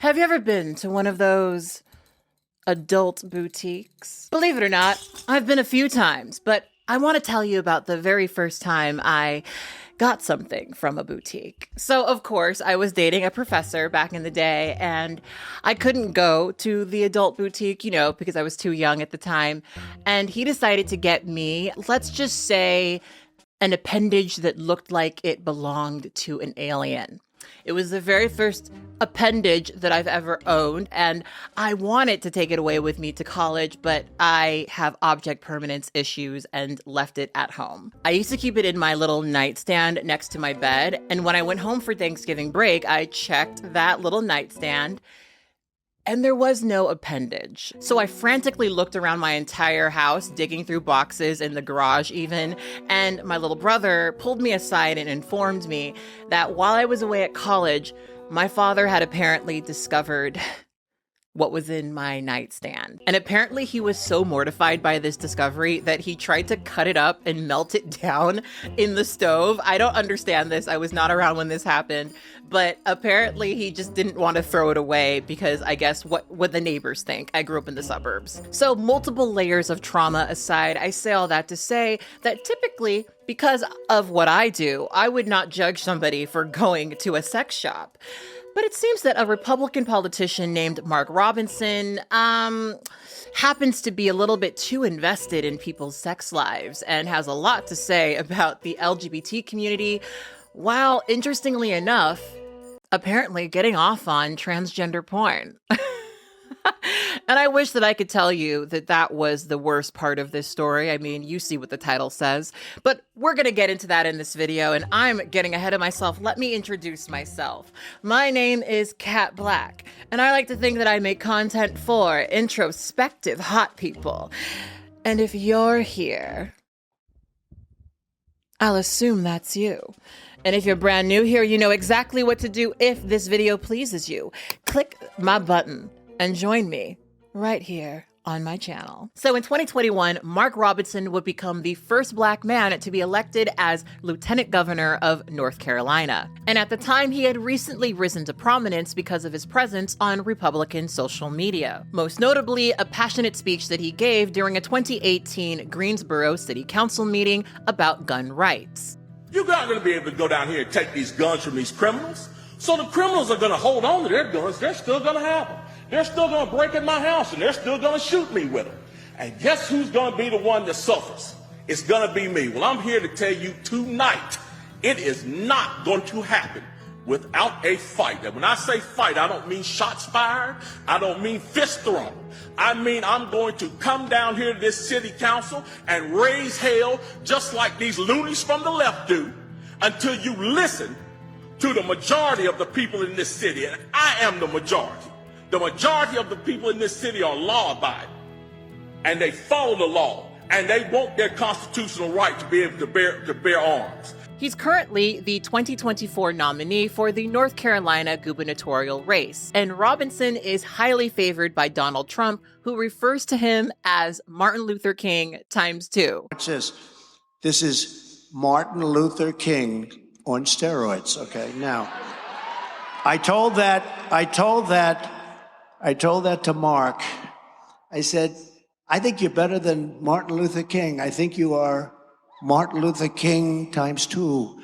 Have you ever been to one of those adult boutiques? Believe it or not, I've been a few times, but I want to tell you about the very first time I got something from a boutique. So, of course, I was dating a professor back in the day, and I couldn't go to the adult boutique, because I was too young at the time. And he decided to get me, let's just say, an appendage that looked like it belonged to an alien. It was the very first appendage that I've ever owned, and I wanted to take it away with me to college, but I have object permanence issues and left it at home. I used to keep it in my little nightstand next to my bed, and when I went home for Thanksgiving break, I checked that little nightstand, and there was no appendage. So I frantically looked around my entire house, digging through boxes in the garage even, and my little brother pulled me aside and informed me that while I was away at college, my father had apparently discovered what was in my nightstand. And apparently he was so mortified by this discovery that he tried to cut it up and melt it down in the stove. I don't understand this. I was not around when this happened, but apparently he just didn't want to throw it away because I guess what would the neighbors think? I grew up in the suburbs. So multiple layers of trauma aside, I say all that to say that typically, because of what I do, I would not judge somebody for going to a sex shop. But it seems that a Republican politician named Mark Robinson happens to be a little bit too invested in people's sex lives and has a lot to say about the LGBT community, while, interestingly enough, apparently getting off on transgender porn. And I wish that I could tell you that that was the worst part of this story. I mean, you see what the title says, but we're going to get into that in this video, and I'm getting ahead of myself. Let me introduce myself. My name is katblaque, and I like to think that I make content for introspective hot people. And if you're here, I'll assume that's you. And if you're brand new here, you know exactly what to do if this video pleases you. Click my button and join me right here on my channel. So in 2021, Mark Robinson would become the first Black man to be elected as Lieutenant Governor of North Carolina. And at the time, he had recently risen to prominence because of his presence on Republican social media. Most notably, a passionate speech that he gave during a 2018 Greensboro City Council meeting about gun rights. You're not going to be able to go down here and take these guns from these criminals. So the criminals are going to hold on to their guns. They're still going to have them. They're still going to break in my house, and they're still going to shoot me with them. And guess who's going to be the one that suffers? It's going to be me. Well, I'm here to tell you tonight, it is not going to happen without a fight. And when I say fight, I don't mean shots fired. I don't mean fist thrown. I mean, I'm going to come down here to this city council and raise hell just like these loonies from the left do until you listen to the majority of the people in this city. And I am the majority. The majority of the people in this city are law-abiding, and they follow the law, and they want their constitutional right to be able to bear arms. He's currently the 2024 nominee for the North Carolina gubernatorial race, and Robinson is highly favored by Donald Trump, who refers to him as Martin Luther King ×2. Watch this. This is Martin Luther King on steroids. Okay, now, I told that to Mark. I said, I think you're better than Martin Luther King. I think you are Martin Luther King ×2.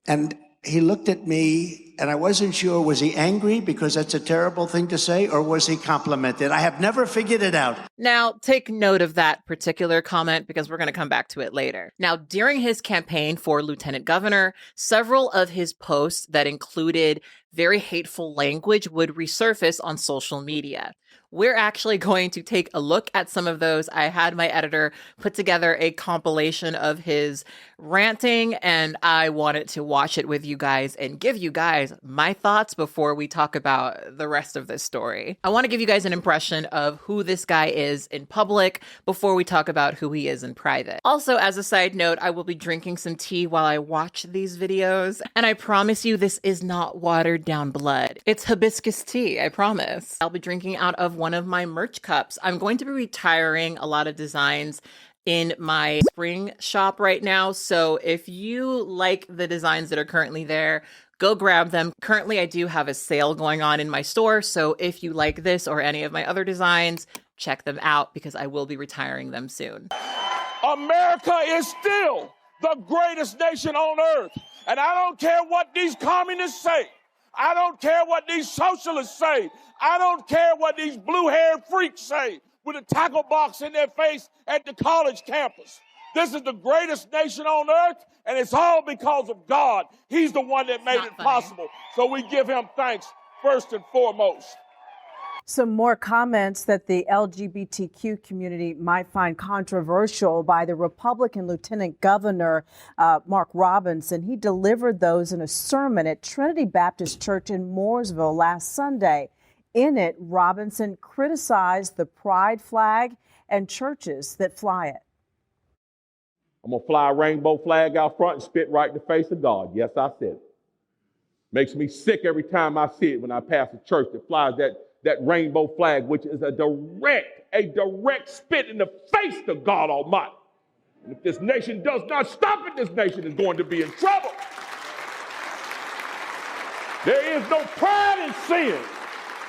And he looked at me, and I wasn't sure, was he angry because that's a terrible thing to say, or was he complimented? I have never figured it out. Now, take note of that particular comment because we're going to come back to it later. Now, during his campaign for lieutenant governor, several of his posts that included very hateful language would resurface on social media. We're actually going to take a look at some of those. I had my editor put together a compilation of his ranting, and I wanted to watch it with you guys and give you guys my thoughts before we talk about the rest of this story. I want to give you guys an impression of who this guy is in public before we talk about who he is in private. Also, as a side note, I will be drinking some tea while I watch these videos, and I promise you this is not watered down blood. It's hibiscus tea, I promise. I'll be drinking out of one of my merch cups. I'm going to be retiring a lot of designs in my spring shop right now. So if you like the designs that are currently there, Go grab them. Currently, I do have a sale going on in my store, so if you like this or any of my other designs, check them out because I will be retiring them soon. America is still the greatest nation on earth. And I don't care what these communists say. I don't care what these socialists say. I don't care what these blue-haired freaks say with a tackle box in their face at the college campus. This is the greatest nation on earth, and it's all because of God. He's the one that made it possible. So we give him thanks first and foremost. Some more comments that the LGBTQ community might find controversial by the Republican Lieutenant Governor Mark Robinson. He delivered those in a sermon at Trinity Baptist Church in Mooresville last Sunday. In it, Robinson criticized the pride flag and churches that fly it. I'm going to fly a rainbow flag out front and spit right in the face of God. Yes, I said it. Makes me sick every time I see it when I pass a church that flies that rainbow flag, which is a direct spit in the face of God Almighty. And if this nation does not stop it, this nation is going to be in trouble. There is no pride in sin.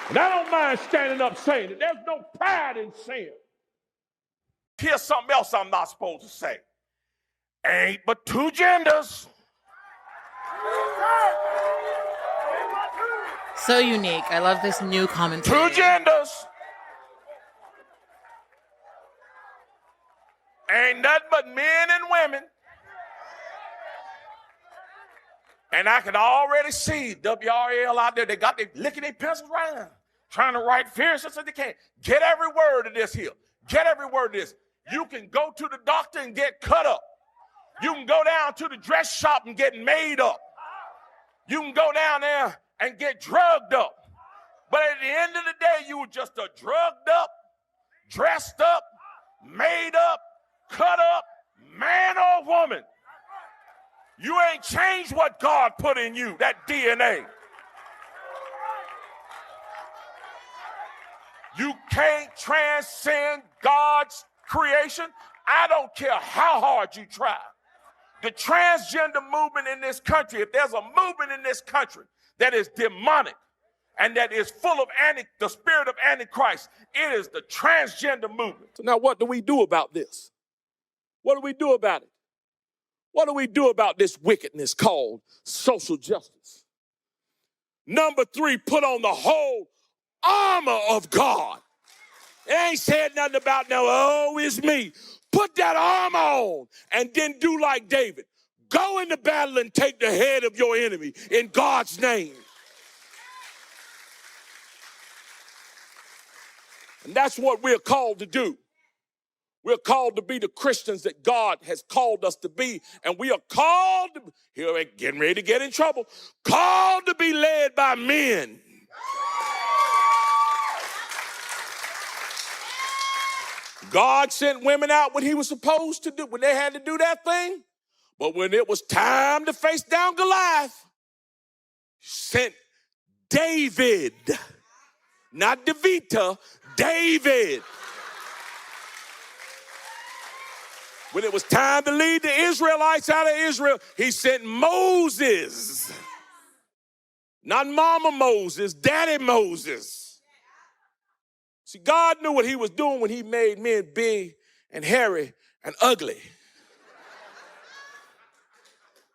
And I don't mind standing up saying it. There's no pride in sin. Here's something else I'm not supposed to say. Ain't but two genders. So unique. I love this new commentary. Two genders. Ain't nothing but men and women. And I can already see WRL out there. They licking their pencils around, trying to write fierce as they can. Get every word of this here. Get every word of this. You can go to the doctor and get cut up. You can go down to the dress shop and get made up. You can go down there and get drugged up. But at the end of the day, you were just a drugged up, dressed up, made up, cut up, man or woman. You ain't changed what God put in you, that DNA. You can't transcend God's creation. I don't care how hard you try. The transgender movement in this country, if there's a movement in this country that is demonic and that is full of the spirit of Antichrist, it is the transgender movement. So now what do we do about this? What do we do about it? What do we do about this wickedness called social justice? Number 3, put on the whole armor of God. It ain't said nothing about no, oh, it's me. Put that armor on and then do like David. Go into battle and take the head of your enemy in God's name. And that's what we're called to do. We're called to be the Christians that God has called us to be. And we are called to, here we're getting ready to get in trouble, called to be led by men. God sent women out when he was supposed to do, when they had to do that thing. But when it was time to face down Goliath, he sent David, not Devita, David. When it was time to lead the Israelites out of Israel, he sent Moses. Not Mama Moses, Daddy Moses. See, God knew what he was doing when he made men big and hairy and ugly.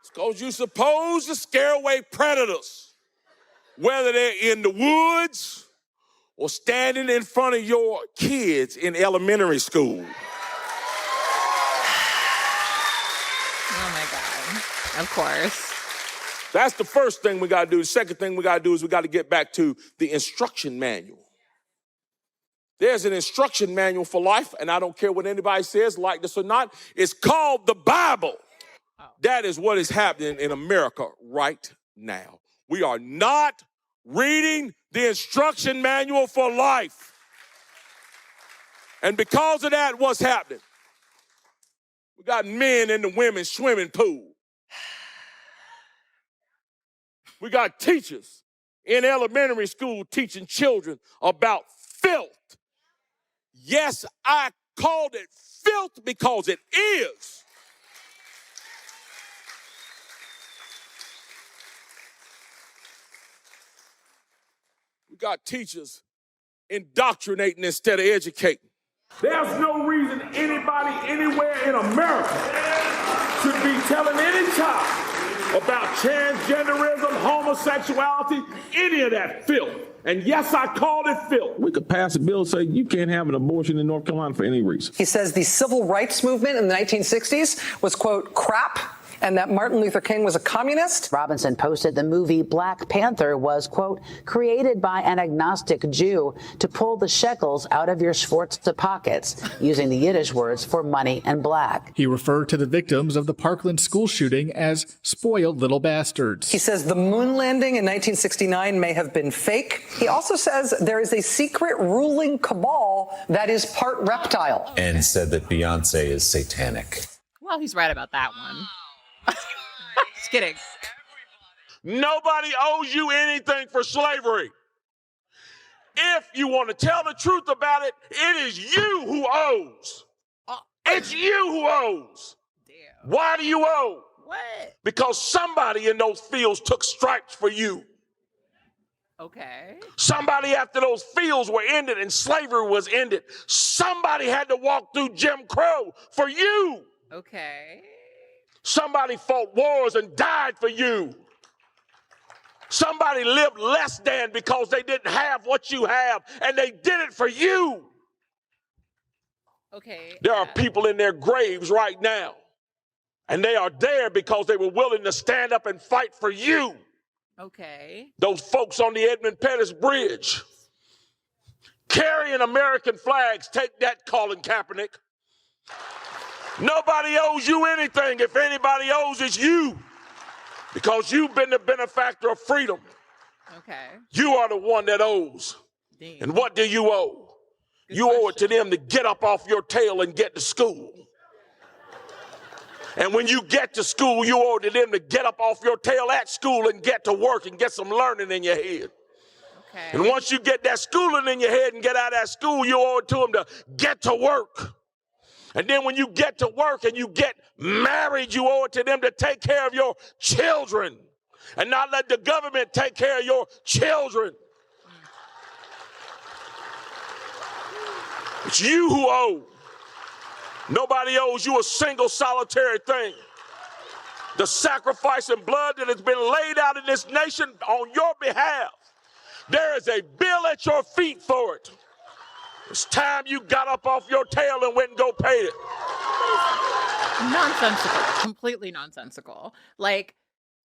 It's because you're supposed to scare away predators, whether they're in the woods or standing in front of your kids in elementary school. Oh my God. Of course. That's the first thing we got to do. The second thing we got to do is we got to get back to the instruction manual. There's an instruction manual for life, and I don't care what anybody says, like this or not. It's called the Bible. Oh. That is what is happening in America right now. We are not reading the instruction manual for life. And because of that, what's happening? We got men in the women's swimming pool. We got teachers in elementary school teaching children about filth. Yes, I called it filth because it is. 'Cause got teachers indoctrinating instead of educating. There's no reason anybody anywhere in America should be telling any child about transgenderism, homosexuality, any of that filth. And yes, I called it filth. We could pass a bill saying you can't have an abortion in North Carolina for any reason. He says the civil rights movement in the 1960s was, quote, crap, and that Martin Luther King was a communist. Robinson posted the movie Black Panther was, quote, created by an agnostic Jew to pull the shekels out of your Schwartz pockets, using the Yiddish words for money and black. He referred to the victims of the Parkland school shooting as spoiled little bastards. He says the moon landing in 1969 may have been fake. He also says there is a secret ruling cabal that is part reptile. And said that Beyonce is satanic. Well, he's right about that one. Just kidding. Nobody owes you anything for slavery. If you want to tell the truth about it, it is you who owes. It's you who owes. Damn. Why do you owe? What? Because somebody in those fields took stripes for you. Okay. Somebody, after those fields were ended and slavery was ended, somebody had to walk through Jim Crow for you. Okay. Somebody fought wars and died for you. Somebody lived less than because they didn't have what you have, and they did it for you. Okay. There are people in their graves right now, and they are there because they were willing to stand up and fight for you. Okay. Those folks on the Edmund Pettus Bridge carrying American flags, take that, Colin Kaepernick. Nobody owes you anything. If anybody owes, it's you. Because you've been the benefactor of freedom. Okay. You are the one that owes. Damn. And what do you owe? Good you question. owe it to them to get up off your tail and get to school. And when you get to school, you owe it to them to get up off your tail at school and get to work and get some learning in your head. Okay. And once you get that schooling in your head and get out of that school, you owe it to them to get to work. And then when you get to work and you get married, you owe it to them to take care of your children and not let the government take care of your children. It's you who owe. Nobody owes you a single solitary thing. The sacrifice and blood that has been laid out in this nation on your behalf, there is a bill at your feet for it. It's time you got up off your tail and went and go pay it. Nonsensical. Completely nonsensical. Like,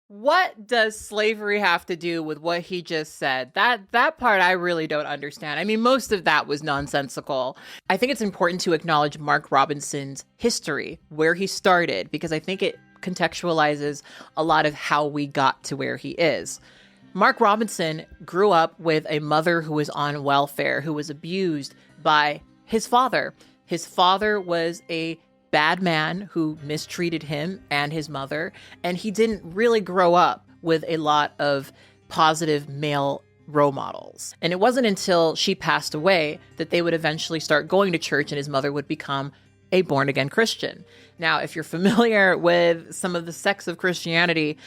what does slavery have to do with what he just said? That part I really don't understand. I mean, most of that was nonsensical. I think it's important to acknowledge Mark Robinson's history, where he started, because I think it contextualizes a lot of how we got to where he is. Mark Robinson grew up with a mother who was on welfare, who was abused by his father. His father was a bad man who mistreated him and his mother, and he didn't really grow up with a lot of positive male role models. And it wasn't until she passed away that they would eventually start going to church and his mother would become a born-again Christian. Now, if you're familiar with some of the sects of Christianity,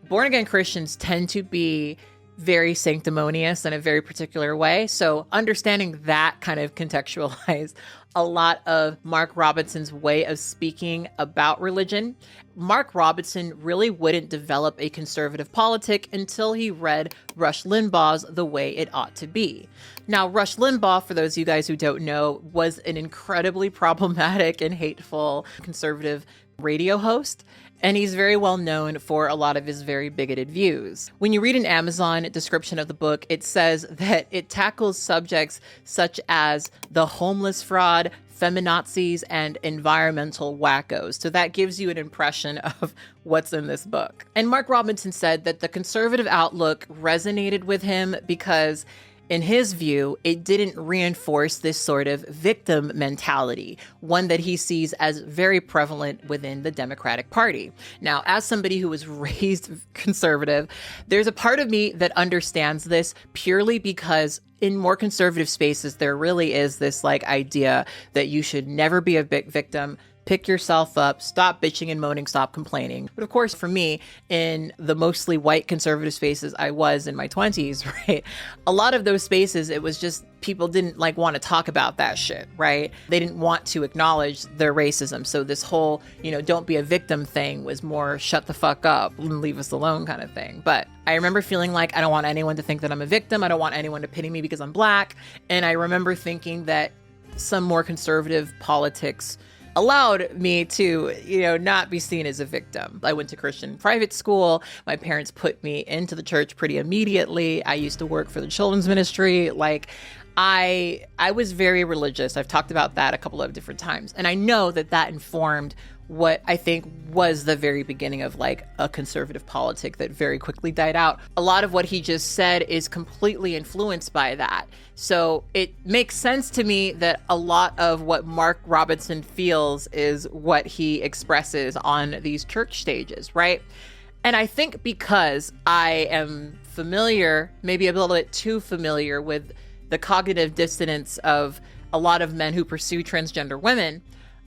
born-again Christians tend to be very sanctimonious in a very particular way. So understanding that kind of contextualized a lot of Mark Robinson's way of speaking about religion. Mark Robinson really wouldn't develop a conservative politic until he read Rush Limbaugh's The Way It Ought to Be. Now, Rush Limbaugh, for those of you guys who don't know, was an incredibly problematic and hateful conservative radio host. And he's very well known for a lot of his very bigoted views. When you read an Amazon description of the book, it says that it tackles subjects such as the homeless fraud, feminazis, and environmental wackos. So that gives you an impression of what's in this book. And Mark Robinson said that the conservative outlook resonated with him because, in his view, it didn't reinforce this sort of victim mentality, one that he sees as very prevalent within the Democratic Party. Now, as somebody who was raised conservative, there's a part of me that understands this purely because in more conservative spaces, there really is this like idea that you should never be a victim, pick yourself up, stop bitching and moaning, stop complaining. But of course, for me, in the mostly white conservative spaces I was in my 20s, right, a lot of those spaces, it was just people didn't like want to talk about that shit, right? They didn't want to acknowledge their racism. So this whole, don't be a victim thing was more shut the fuck up and leave us alone kind of thing. But I remember feeling like I don't want anyone to think that I'm a victim. I don't want anyone to pity me because I'm Black. And I remember thinking that some more conservative politics allowed me to, not be seen as a victim. I went to Christian private school. My parents put me into the church pretty immediately. I used to work for the children's ministry. Like, I was very religious. I've talked about that a couple of different times. And I know that that informed what I think was the very beginning of like a conservative politic that very quickly died out. A lot of what he just said is completely influenced by that. So it makes sense to me that a lot of what Mark Robinson feels is what he expresses on these church stages, right? And I think because I am familiar, maybe a little bit too familiar with the cognitive dissonance of a lot of men who pursue transgender women,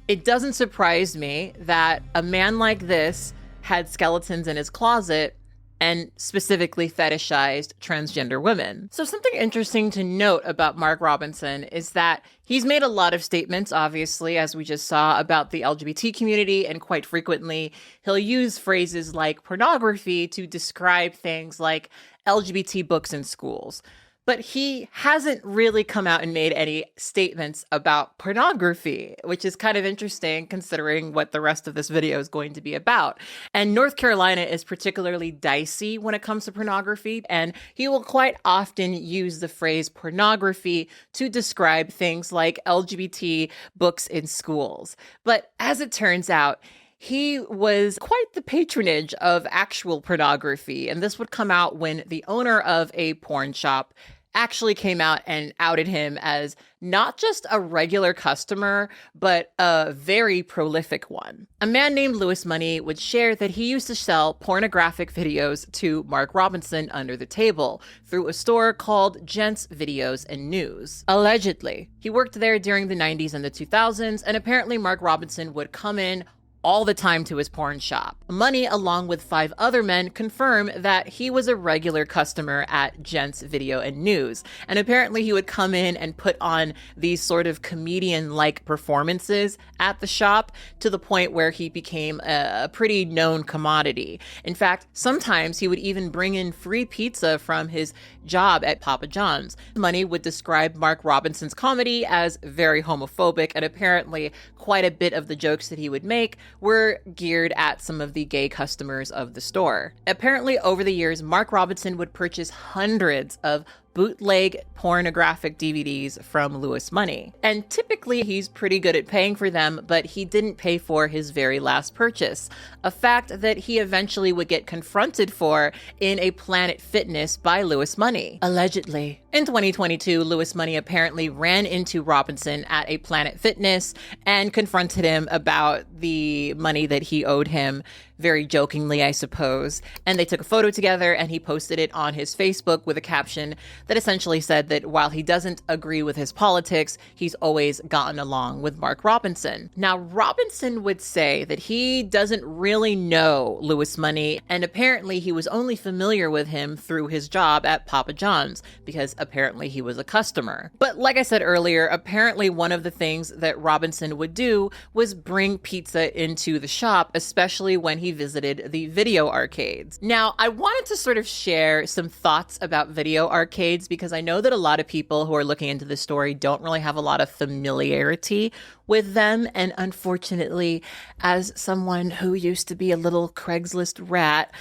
it doesn't surprise me that a man like this had skeletons in his closet and specifically fetishized transgender women. So something interesting to note about Mark Robinson is that he's made a lot of statements, obviously, as we just saw, about the LGBT community, and quite frequently he'll use phrases like pornography to describe things like LGBT books in schools. But he hasn't really come out and made any statements about pornography, which is kind of interesting considering what the rest of this video is going to be about. And North Carolina is particularly dicey when it comes to pornography, and he will quite often use the phrase pornography to describe things like LGBT books in schools. But as it turns out, he was quite the patronage of actual pornography, and this would come out when the owner of a porn shop actually came out and outed him as not just a regular customer, but a very prolific one. A man named Louis Money would share that he used to sell pornographic videos to Mark Robinson under the table through a store called Gents Videos and News. Allegedly, he worked there during the 90s and the 2000s, and apparently Mark Robinson would come in all the time to his porn shop. Money, along with 5 other men, confirm that he was a regular customer at Gents Video and News. And apparently he would come in and put on these sort of comedian-like performances at the shop to the point where he became a pretty known commodity. In fact, sometimes he would even bring in free pizza from his job at Papa John's. Money would describe Mark Robinson's comedy as very homophobic, and apparently quite a bit of the jokes that he would make were geared at some of the gay customers of the store. Apparently, over the years, Mark Robinson would purchase hundreds of bootleg pornographic DVDs from Louis Money. And typically he's pretty good at paying for them, but he didn't pay for his very last purchase, a fact that he eventually would get confronted for in a Planet Fitness by Louis Money, allegedly. In 2022, Louis Money apparently ran into Robinson at a Planet Fitness and confronted him about the money that he owed him, very jokingly, I suppose. And they took a photo together and he posted it on his Facebook with a caption that essentially said that while he doesn't agree with his politics, he's always gotten along with Mark Robinson. Now, Robinson would say that he doesn't really know Louis Money, and apparently he was only familiar with him through his job at Papa John's, because apparently he was a customer. But like I said earlier, apparently one of the things that Robinson would do was bring pizza into the shop, especially when he visited the video arcades. Now, I wanted to sort of share some thoughts about video arcades because I know that a lot of people who are looking into this story don't really have a lot of familiarity with them. And unfortunately, as someone who used to be a little Craigslist rat,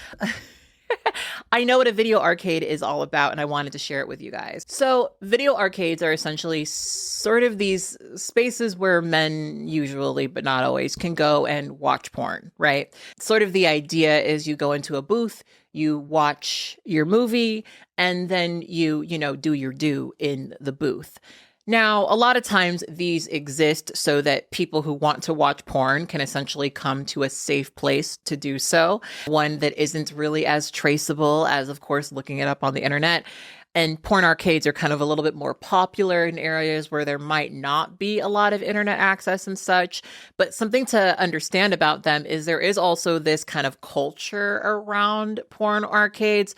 I know what a video arcade is all about, and I wanted to share it with you guys. So video arcades are essentially sort of these spaces where men usually, but not always, can go and watch porn, right? Sort of the idea is you go into a booth, you watch your movie, and then you do your do in the booth. Now, a lot of times these exist so that people who want to watch porn can essentially come to a safe place to do so, one that isn't really as traceable as, of course, looking it up on the internet. And porn arcades are kind of a little bit more popular in areas where there might not be a lot of internet access and such. But something to understand about them is there is also this kind of culture around porn arcades.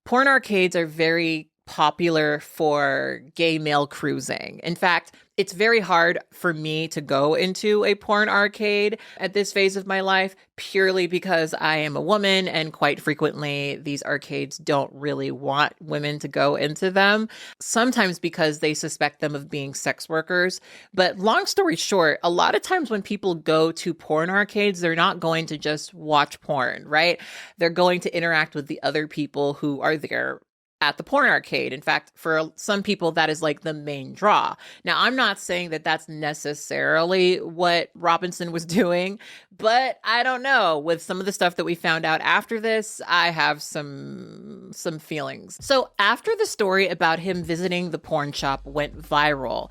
Porn arcades are very popular for gay male cruising. In fact, it's very hard for me to go into a porn arcade at this phase of my life purely because I am a woman, and quite frequently these arcades don't really want women to go into them, sometimes because they suspect them of being sex workers. But long story short, a lot of times when people go to porn arcades, they're not going to just watch porn, right? They're going to interact with the other people who are there at the porn arcade. In fact, for some people, that is like the main draw. Now, I'm not saying that that's necessarily what Robinson was doing, but I don't know. With some of the stuff that we found out after this, I have some feelings. So after the story about him visiting the porn shop went viral,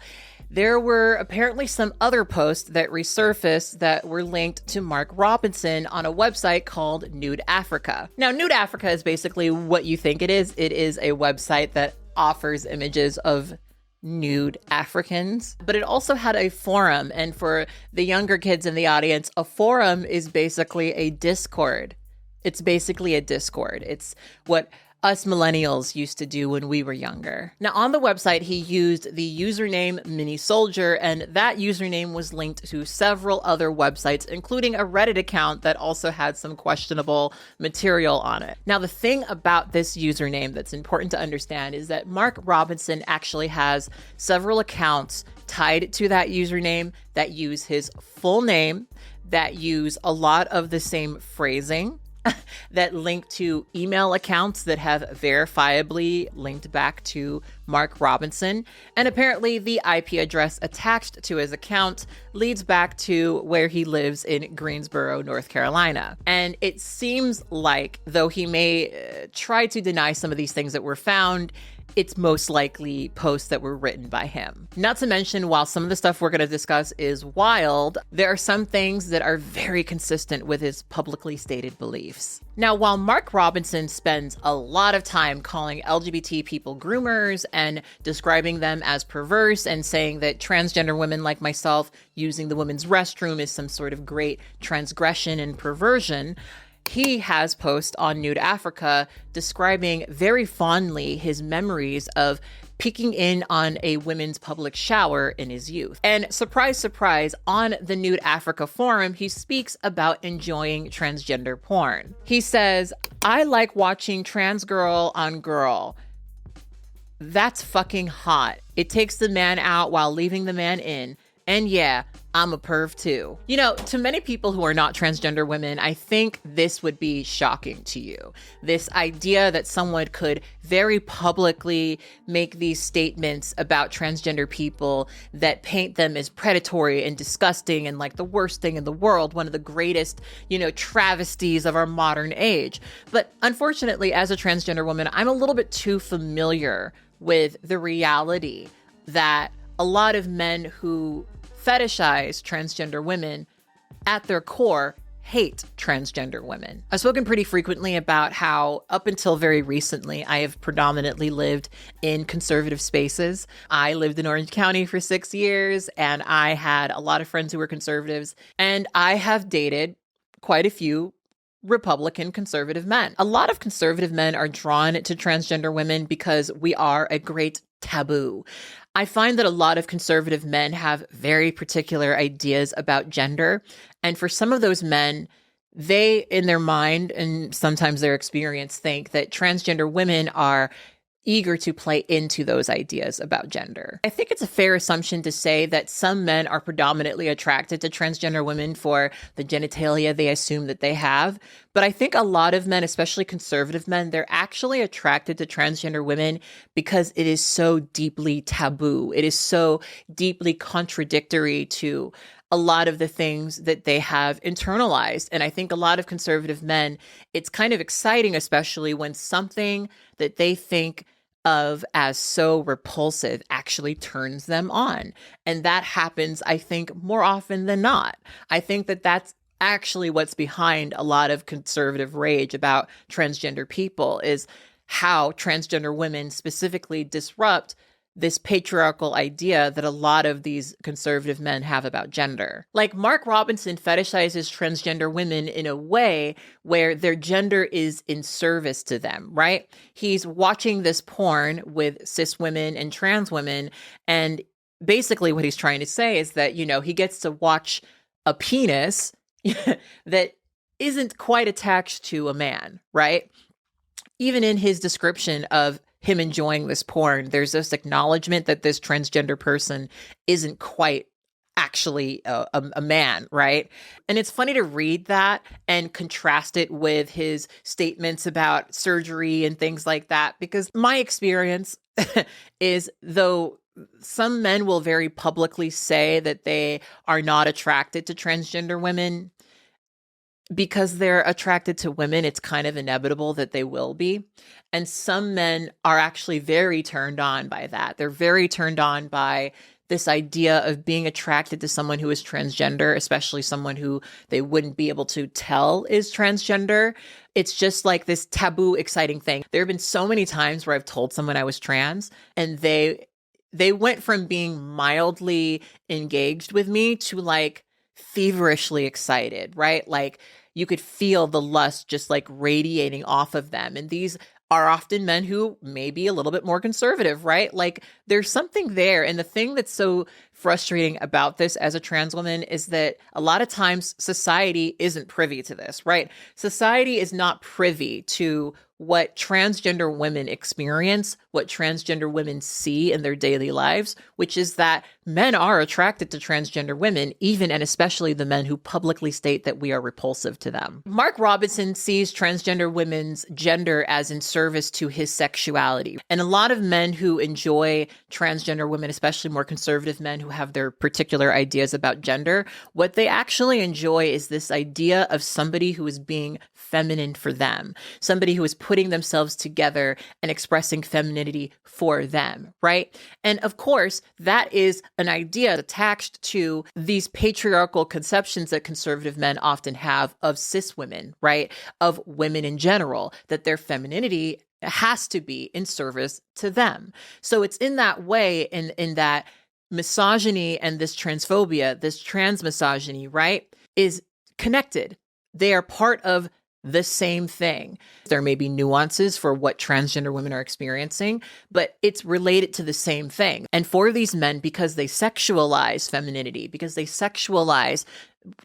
there were apparently some other posts that resurfaced that were linked to Mark Robinson on a website called Nxde Africa. Now, Nxde Africa is basically what you think it is. It is a website that offers images of nude Africans, but it also had a forum. And for the younger kids in the audience, a forum is basically a Discord. It's basically a Discord. It's what us millennials used to do when we were younger. Now, on the website, he used the username Mini Soldier, and that username was linked to several other websites, including a Reddit account that also had some questionable material on it. Now, the thing about this username that's important to understand is that Mark Robinson actually has several accounts tied to that username that use his full name, that use a lot of the same phrasing, that link to email accounts that have verifiably linked back to Mark Robinson. And apparently the IP address attached to his account leads back to where he lives in Greensboro, North Carolina. And it seems like, though he may try to deny some of these things that were found, it's most likely posts that were written by him. Not to mention, while some of the stuff we're going to discuss is wild, there are some things that are very consistent with his publicly stated beliefs. Now, while Mark Robinson spends a lot of time calling LGBT people groomers and describing them as perverse and saying that transgender women like myself using the women's restroom is some sort of great transgression and perversion, he has posts on Nxde Africa describing very fondly his memories of peeking in on a women's public shower in his youth. And surprise, surprise, on the Nxde Africa forum, he speaks about enjoying transgender porn. He says, "I like watching trans girl on girl. That's fucking hot. It takes the man out while leaving the man in. And yeah, I'm a perv too." You know, to many people who are not transgender women, I think this would be shocking to you. This idea that someone could very publicly make these statements about transgender people that paint them as predatory and disgusting and like the worst thing in the world, one of the greatest, travesties of our modern age. But unfortunately, as a transgender woman, I'm a little bit too familiar with the reality that a lot of men who fetishize transgender women at their core hate transgender women. I've spoken pretty frequently about how up until very recently, I have predominantly lived in conservative spaces. I lived in Orange County for 6 years, and I had a lot of friends who were conservatives, and I have dated quite a few Republican conservative men. A lot of conservative men are drawn to transgender women because we are a great taboo. I find that a lot of conservative men have very particular ideas about gender. And for some of those men, they, in their mind and sometimes their experience, think that transgender women are eager to play into those ideas about gender. I think it's a fair assumption to say that some men are predominantly attracted to transgender women for the genitalia they assume that they have. But I think a lot of men, especially conservative men, they're actually attracted to transgender women because it is so deeply taboo. It is so deeply contradictory to a lot of the things that they have internalized. And I think a lot of conservative men, it's kind of exciting, especially when something that they think of as so repulsive actually turns them on. And that happens, I think, more often than not. I think that that's actually what's behind a lot of conservative rage about transgender people is how transgender women specifically disrupt this patriarchal idea that a lot of these conservative men have about gender. Like, Mark Robinson fetishizes transgender women in a way where their gender is in service to them, right? He's watching this porn with cis women and trans women, and basically what he's trying to say is that, he gets to watch a penis that isn't quite attached to a man, right? Even in his description of him enjoying this porn, there's this acknowledgement that this transgender person isn't quite actually a man, right? And it's funny to read that and contrast it with his statements about surgery and things like that, because my experience is, though some men will very publicly say that they are not attracted to transgender women, because they're attracted to women, it's kind of inevitable that they will be. And some men are actually very turned on by that. They're very turned on by this idea of being attracted to someone who is transgender, especially someone who they wouldn't be able to tell is transgender. It's just like this taboo, exciting thing. There have been so many times where I've told someone I was trans, and they went from being mildly engaged with me to like feverishly excited, right? Like, you could feel the lust just like radiating off of them. And these are often men who may be a little bit more conservative, right? Like, there's something there. And the thing that's so frustrating about this as a trans woman is that a lot of times society isn't privy to this, right? Society is not privy to what transgender women experience, what transgender women see in their daily lives, which is that men are attracted to transgender women, even and especially the men who publicly state that we are repulsive to them. Mark Robinson sees transgender women's gender as in service to his sexuality. And a lot of men who enjoy transgender women, especially more conservative men who have their particular ideas about gender, what they actually enjoy is this idea of somebody who is being feminine for them, somebody who is putting themselves together and expressing femininity for them, right? And of course, that is an idea attached to these patriarchal conceptions that conservative men often have of cis women, right? Of women in general, that their femininity has to be in service to them. So it's in that way, in that misogyny and this transphobia, this trans misogyny, right, is connected. They are part of the same thing. There may be nuances for what transgender women are experiencing, but it's related to the same thing. And for these men, because they sexualize femininity, because they sexualize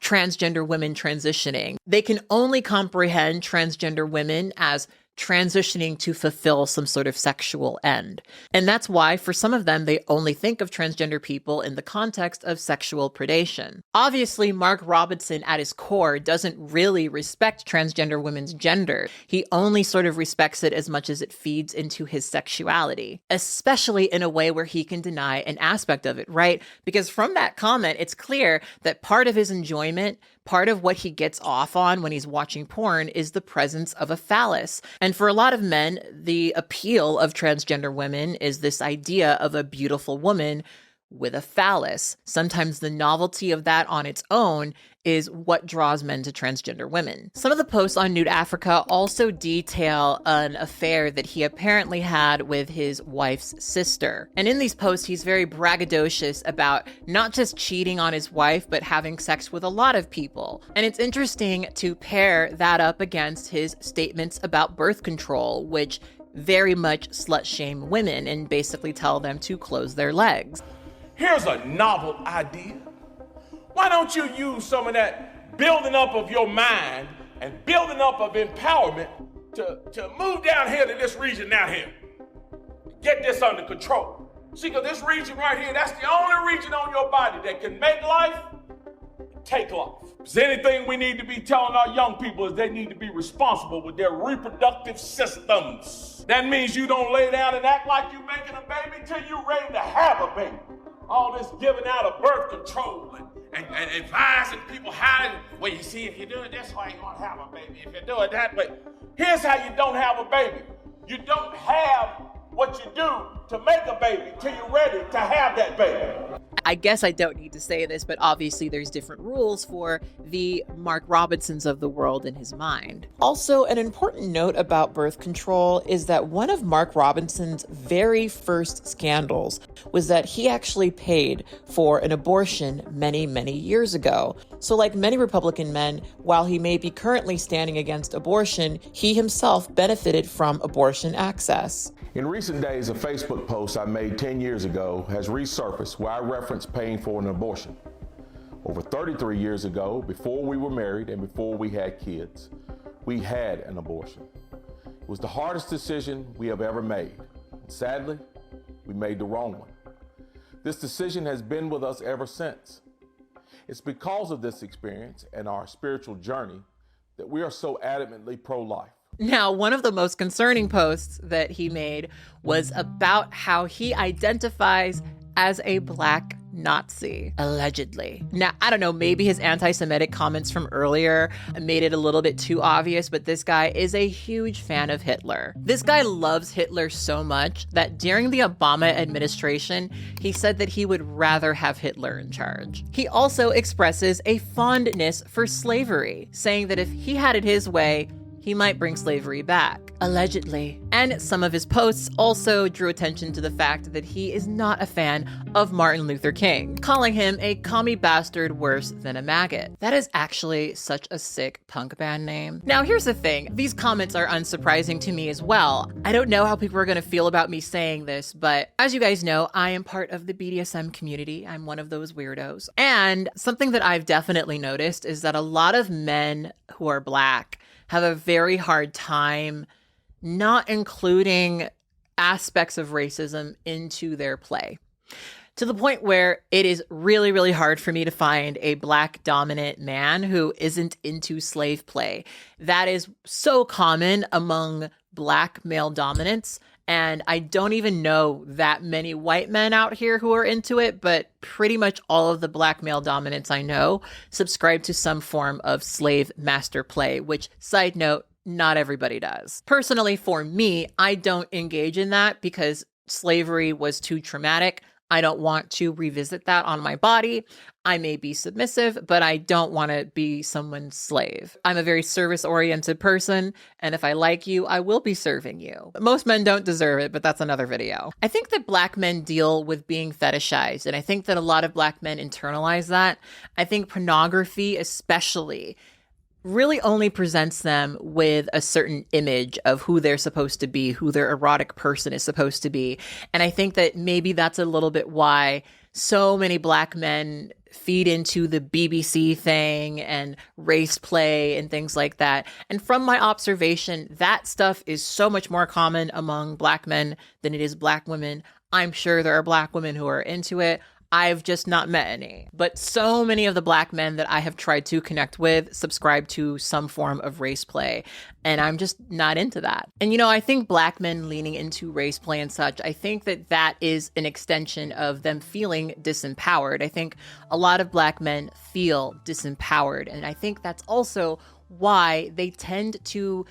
transgender women transitioning, they can only comprehend transgender women as transitioning to fulfill some sort of sexual end. And that's why, for some of them, they only think of transgender people in the context of sexual predation. Obviously, Mark Robinson, at his core, doesn't really respect transgender women's gender. He only sort of respects it as much as it feeds into his sexuality, especially in a way where he can deny an aspect of it, right? Because from that comment, it's clear that part of his enjoyment, part of what he gets off on when he's watching porn is the presence of a phallus. And for a lot of men, the appeal of transgender women is this idea of a beautiful woman with a phallus. Sometimes the novelty of that on its own is what draws men to transgender women. Some of the posts on Nude Africa also detail an affair that he apparently had with his wife's sister. And in these posts, he's very braggadocious about not just cheating on his wife, but having sex with a lot of people. And it's interesting to pair that up against his statements about birth control, which very much slut shame women and basically tell them to close their legs. Here's a novel idea. Why don't you use some of that building up of your mind and building up of empowerment to move down here to this region down here? Get this under control. See, because this region right here, that's the only region on your body that can make life, take life. If there's anything we need to be telling our young people is they need to be responsible with their reproductive systems. That means you don't lay down and act like you're making a baby till you're ready to have a baby. All this giving out of birth control and advising people how to, well, you see, if you do it this way, you're going to have a baby. If you do it that way, here's how you don't have a baby. You don't have what you do to make a baby till you're ready to have that baby. I guess I don't need to say this, but obviously there's different rules for the Mark Robinsons of the world in his mind. Also, an important note about birth control is that one of Mark Robinson's very first scandals was that he actually paid for an abortion many, many years ago. So like many Republican men, while he may be currently standing against abortion, he himself benefited from abortion access. In recent days, a Facebook post I made 10 years ago has resurfaced where I referenced paying for an abortion. Over 33 years ago, before we were married and before we had kids, we had an abortion. It was the hardest decision we have ever made. Sadly, we made the wrong one. This decision has been with us ever since. It's because of this experience and our spiritual journey that we are so adamantly pro-life. Now, one of the most concerning posts that he made was about how he identifies as a Black Nazi, allegedly. Now, I don't know, maybe his anti-Semitic comments from earlier made it a little bit too obvious, but this guy is a huge fan of Hitler. This guy loves Hitler so much that during the Obama administration, he said that he would rather have Hitler in charge. He also expresses a fondness for slavery, saying that if he had it his way, he might bring slavery back, allegedly. And some of his posts also drew attention to the fact that he is not a fan of Martin Luther King, calling him a commie bastard worse than a maggot. That is actually such a sick punk band name. Now, here's the thing. These comments are unsurprising to me as well. I don't know how people are going to feel about me saying this, but as you guys know, I am part of the BDSM community. I'm one of those weirdos. And something that I've definitely noticed is that a lot of men who are Black have a very hard time not including aspects of racism into their play. To the point where it is really, really hard for me to find a Black dominant man who isn't into slave play. That is so common among Black male dominants. And I don't even know that many white men out here who are into it, but pretty much all of the Black male dominants I know subscribe to some form of slave master play, which, side note, not everybody does. Personally, for me, I don't engage in that because slavery was too traumatic. I don't want to revisit that on my body. I may be submissive, but I don't want to be someone's slave. I'm a very service-oriented person, and if I like you, I will be serving you. Most men don't deserve it, but that's another video. I think that Black men deal with being fetishized, and I think that a lot of Black men internalize that. I think pornography, especially, really only presents them with a certain image of who they're supposed to be, who their erotic person is supposed to be. And I think that maybe that's a little bit why so many Black men feed into the BBC thing and Raceplay and things like that. And from my observation, that stuff is so much more common among Black men than it is Black women. I'm sure there are Black women who are into it. I've just not met any. But so many of the Black men that I have tried to connect with subscribe to some form of race play, and I'm just not into that. And you know, I think Black men leaning into race play and such, I think that that is an extension of them feeling disempowered. I think a lot of Black men feel disempowered, and I think that's also why they tend to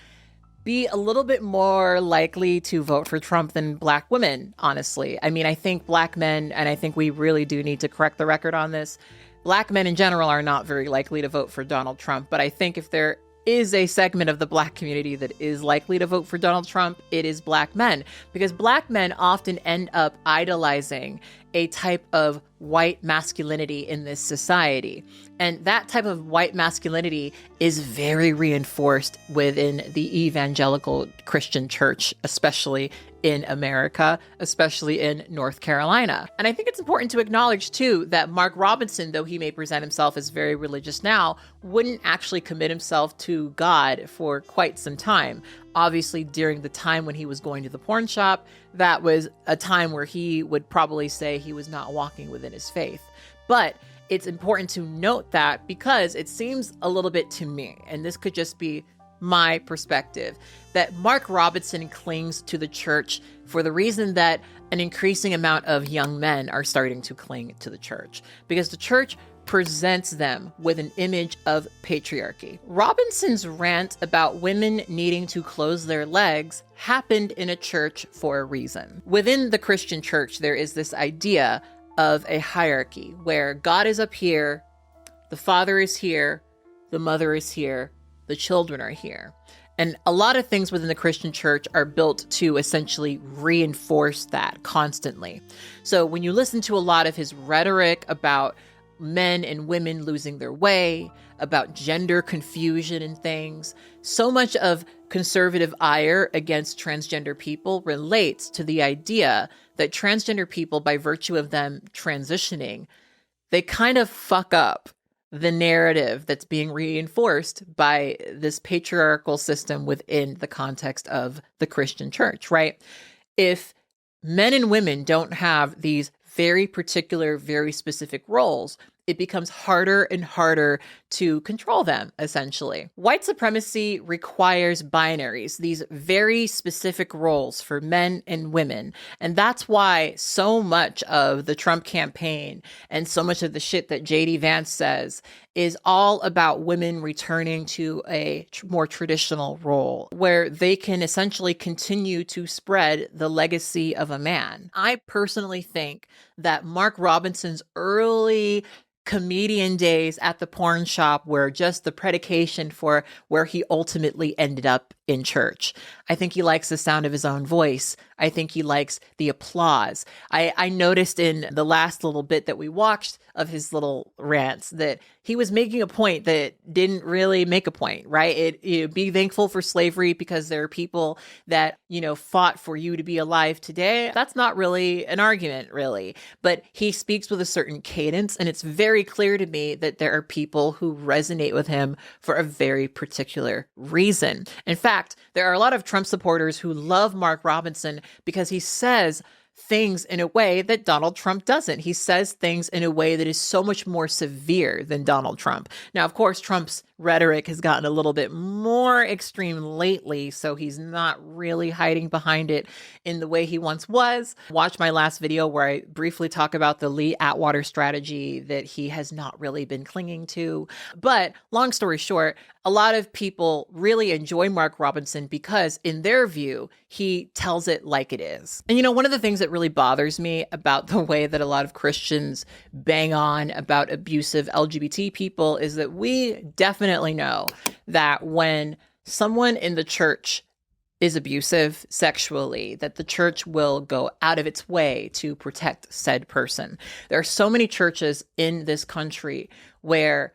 be a little bit more likely to vote for Trump than Black women, honestly. I mean, I think Black men, and I think we really do need to correct the record on this, Black men in general are not very likely to vote for Donald Trump. But I think if there is a segment of the Black community that is likely to vote for Donald Trump, it is Black men. Because Black men often end up idolizing a type of white masculinity in this society. And that type of white masculinity is very reinforced within the evangelical Christian church, especially in America, especially in North Carolina. And I think it's important to acknowledge, too, that Mark Robinson, though he may present himself as very religious now, wouldn't actually commit himself to God for quite some time. Obviously, during the time when he was going to the porn shop, that was a time where he would probably say he was not walking within his faith. But it's important to note that because it seems a little bit to me, and this could just be my perspective, that Mark Robinson clings to the church for the reason that an increasing amount of young men are starting to cling to the church, because the church presents them with an image of patriarchy. Robinson's rant about women needing to close their legs happened in a church for a reason. Within the Christian church, there is this idea of a hierarchy where God is up here, the father is here, the mother is here, the children are here. And a lot of things within the Christian church are built to essentially reinforce that constantly. So when you listen to a lot of his rhetoric about men and women losing their way, about gender confusion and things, so much of conservative ire against transgender people relates to the idea that transgender people, by virtue of them transitioning, they kind of fuck up the narrative that's being reinforced by this patriarchal system within the context of the Christian church, right? If men and women don't have these very particular, very specific roles, it becomes harder and harder to control them, essentially. White supremacy requires binaries, these very specific roles for men and women. And that's why so much of the Trump campaign and so much of the shit that JD Vance says is all about women returning to a more traditional role where they can essentially continue to spread the legacy of a man. I personally think that Mark Robinson's early comedian days at the porn shop were just the predication for where he ultimately ended up in church. I think he likes the sound of his own voice. I think he likes the applause. I noticed in the last little bit that we watched of his little rants that he was making a point that didn't really make a point, right? Be thankful for slavery because there are people that, fought for you to be alive today. That's not really an argument, really. But he speaks with a certain cadence, and it's very clear to me that there are people who resonate with him for a very particular reason. In fact, there are a lot of Trump supporters who love Mark Robinson because he says things in a way that Donald Trump doesn't. He says things in a way that is so much more severe than Donald Trump. Now, of course, Trump's rhetoric has gotten a little bit more extreme lately, so he's not really hiding behind it in the way he once was. Watch my last video where I briefly talk about the Lee Atwater strategy that he has not really been clinging to. But long story short, a lot of people really enjoy Mark Robinson because, in their view, he tells it like it is. And one of the things that really bothers me about the way that a lot of Christians bang on about abusive LGBT people is that we definitely know that when someone in the church is abusive sexually, that the church will go out of its way to protect said person. There are so many churches in this country where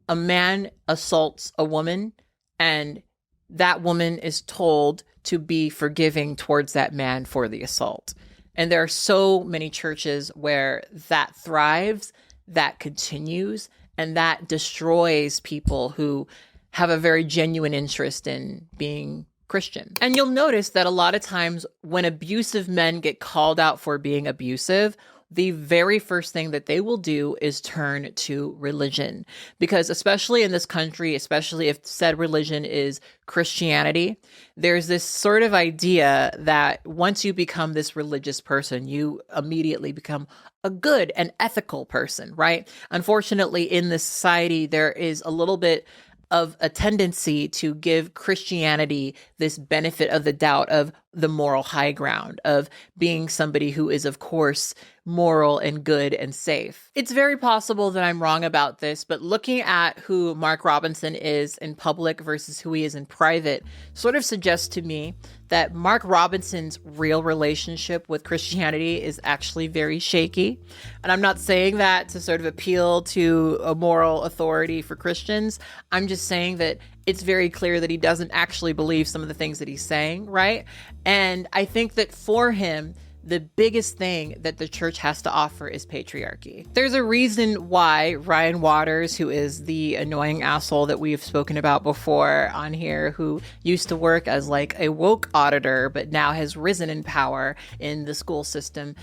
a man assaults a woman and that woman is told to be forgiving towards that man for the assault. And there are so many churches where that thrives, that continues, and that destroys people who have a very genuine interest in being Christian. And you'll notice that a lot of times when abusive men get called out for being abusive, the very first thing that they will do is turn to religion. Because especially in this country, especially if said religion is Christianity, there's this sort of idea that once you become this religious person, you immediately become a good and ethical person, right? Unfortunately, in this society, there is a little bit of a tendency to give Christianity this benefit of the doubt of the moral high ground, of being somebody who is, of course, moral and good and safe. It's very possible that I'm wrong about this, but looking at who Mark Robinson is in public versus who he is in private sort of suggests to me that Mark Robinson's real relationship with Christianity is actually very shaky. And I'm not saying that to sort of appeal to a moral authority for Christians. I'm just saying that it's very clear that he doesn't actually believe some of the things that he's saying, right? And I think that for him, the biggest thing that the church has to offer is patriarchy. There's a reason why Ryan Waters, who is the annoying asshole that we've spoken about before on here, who used to work as like a woke auditor, but now has risen in power in the school system,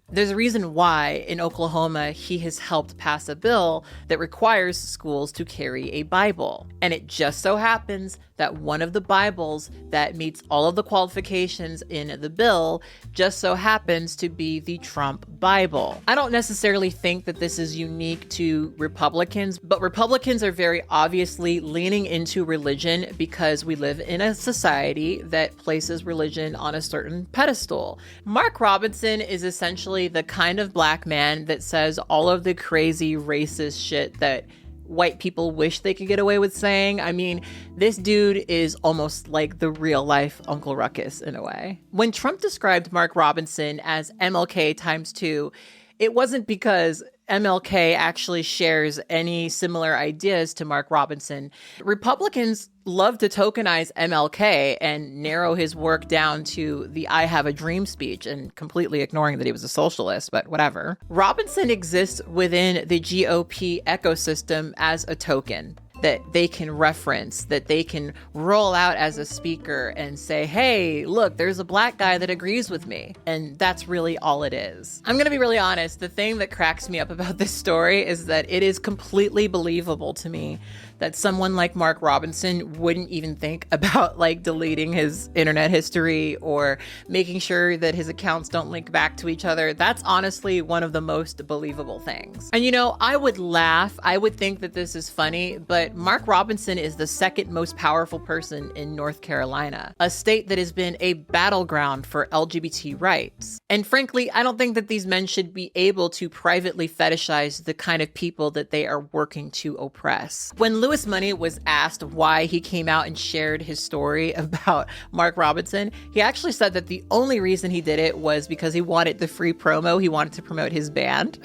there's a reason why in Oklahoma he has helped pass a bill that requires schools to carry a Bible. And it just so happens that one of the Bibles that meets all of the qualifications in the bill just so happens to be the Trump Bible. I don't necessarily think that this is unique to Republicans, but Republicans are very obviously leaning into religion because we live in a society that places religion on a certain pedestal. Mark Robinson is essentially actually the kind of black man that says all of the crazy racist shit that white people wish they could get away with saying. I mean, this dude is almost like the real life Uncle Ruckus in a way. When Trump described Mark Robinson as MLK times 2, it wasn't because MLK actually shares any similar ideas to Mark Robinson. Republicans love to tokenize MLK and narrow his work down to the I have a dream speech and completely ignoring that he was a socialist, but whatever. Robinson exists within the GOP ecosystem as a token that they can reference, that they can roll out as a speaker and say, hey, look, there's a black guy that agrees with me. And that's really all it is. I'm gonna be really honest. The thing that cracks me up about this story is that it is completely believable to me that someone like Mark Robinson wouldn't even think about like deleting his internet history or making sure that his accounts don't link back to each other. That's honestly one of the most believable things. And you know, I would laugh. I would think that this is funny, but Mark Robinson is the second most powerful person in North Carolina, a state that has been a battleground for LGBT rights. And frankly, I don't think that these men should be able to privately fetishize the kind of people that they are working to oppress. When Louis Money was asked why he came out and shared his story about Mark Robinson, he actually said that the only reason he did it was because he wanted the free promo. He wanted to promote his band.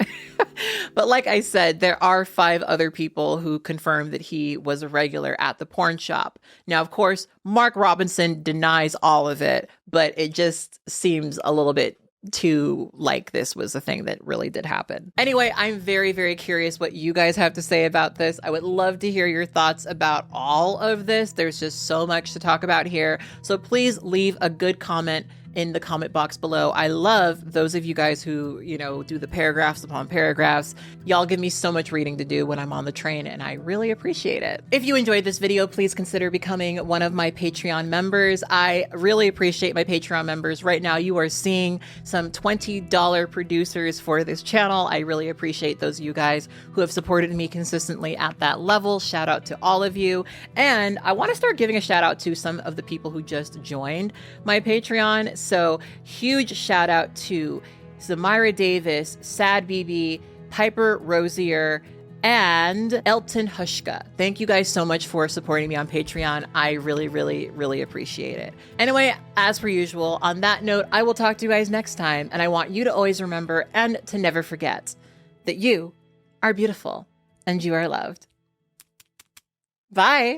But like I said, there are 5 other people who confirmed that he was a regular at the porn shop. Now, of course, Mark Robinson denies all of it, but it just seems a little bit too like this was a thing that really did happen. Anyway, I'm very, very curious what you guys have to say about this. I would love to hear your thoughts about all of this. There's just so much to talk about here. So please leave a good comment in the comment box below. I love those of you guys who, you know, do the paragraphs upon paragraphs. Y'all give me so much reading to do when I'm on the train, and I really appreciate it. If you enjoyed this video, please consider becoming one of my Patreon members. I really appreciate my Patreon members. Right now, you are seeing some $20 producers for this channel. I really appreciate those of you guys who have supported me consistently at that level. Shout out to all of you. And I want to start giving a shout out to some of the people who just joined my Patreon. So huge shout out to Zamira Davis, Sad BB, Piper Rosier, and Elton Hushka. Thank you guys so much for supporting me on Patreon. I really, really, really appreciate it. Anyway, as per usual, on that note, I will talk to you guys next time. And I want you to always remember and to never forget that you are beautiful and you are loved. Bye.